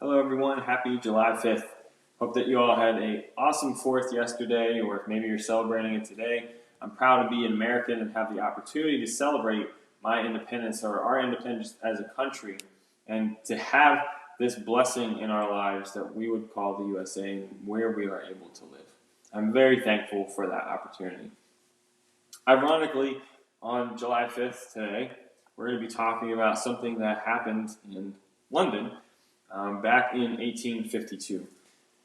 Hello everyone, happy July 5th. Hope that you all had an awesome 4th yesterday, or if maybe you're celebrating it today. I'm proud to be an American and have the opportunity to celebrate my independence or our independence as a country, and to have this blessing in our lives that we would call the USA and where we are able to live. I'm very thankful for that opportunity. Ironically, on July 5th today, we're going to be talking about something that happened in London back in 1852.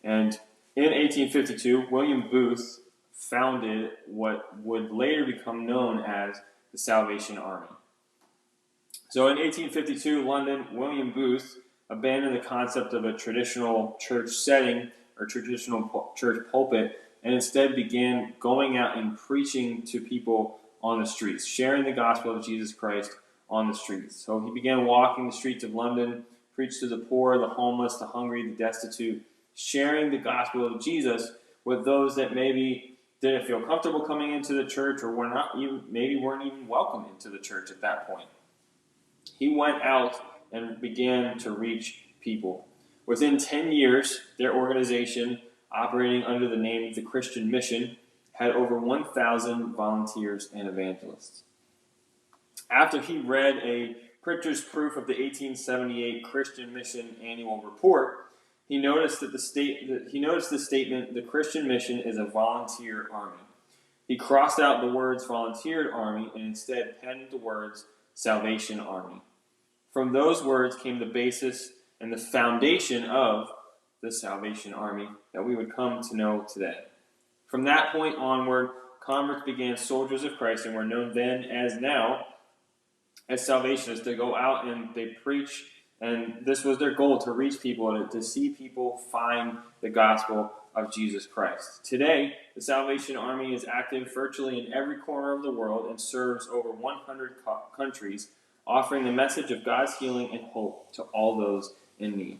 And in 1852, William Booth founded what would later become known as the Salvation Army. So in 1852, London, William Booth abandoned the concept of a traditional church setting or traditional church pulpit, and instead began going out and preaching to people on the streets, sharing the gospel of Jesus Christ on the streets. So he began walking the streets of London, preached to the poor, the homeless, the hungry, the destitute, sharing the gospel of Jesus with those that maybe didn't feel comfortable coming into the church, or weren't even welcome into the church at that point. He went out and began to reach people. Within 10 years, their organization, operating under the name of the Christian Mission, had over 1,000 volunteers and evangelists. After he read a printer's proof of the 1878 Christian Mission Annual Report, he noticed the statement, "The Christian Mission is a volunteer army." He crossed out the words "volunteered army" and instead penned the words "Salvation Army." From those words came the basis and the foundation of the Salvation Army that we would come to know today. From that point onward, converts began soldiers of Christ and were known then as now as Salvationists. To go out and they preach, and this was their goal, to reach people, to see people find the gospel of Jesus Christ. Today, the Salvation Army is active virtually in every corner of the world and serves over 100 countries, offering the message of God's healing and hope to all those in need.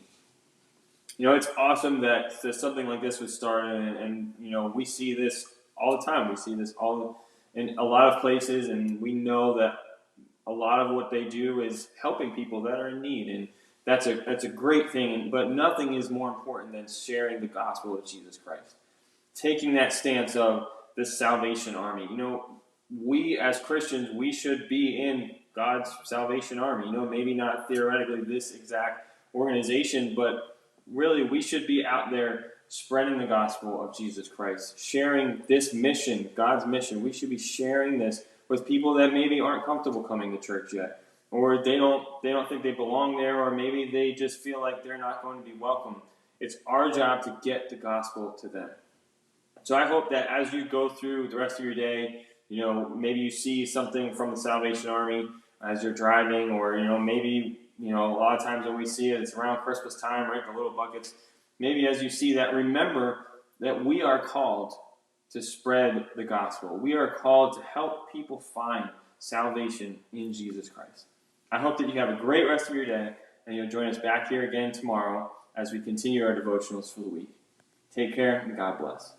It's awesome that something like this was started, and we see this all the time. We see this all in a lot of places, and we know that a lot of what they do is helping people that are in need, and that's a great thing. But nothing is more important than sharing the gospel of Jesus Christ. Taking that stance of this Salvation Army. We as Christians, we should be in God's Salvation Army. Maybe not theoretically this exact organization, but really we should be out there spreading the gospel of Jesus Christ, sharing this mission, God's mission. We should be sharing this with people that maybe aren't comfortable coming to church yet, or they don't think they belong there, or maybe they just feel like they're not going to be welcome. It's our job to get the gospel to them. So I hope that as you go through the rest of your day, maybe you see something from the Salvation Army as you're driving, or maybe a lot of times when we see it, it's around Christmas time, right? The little buckets. Maybe as you see that, remember that we are called to spread the gospel. We are called to help people find salvation in Jesus Christ. I hope that you have a great rest of your day, and you'll join us back here again tomorrow as we continue our devotionals for the week. Take care, and God bless.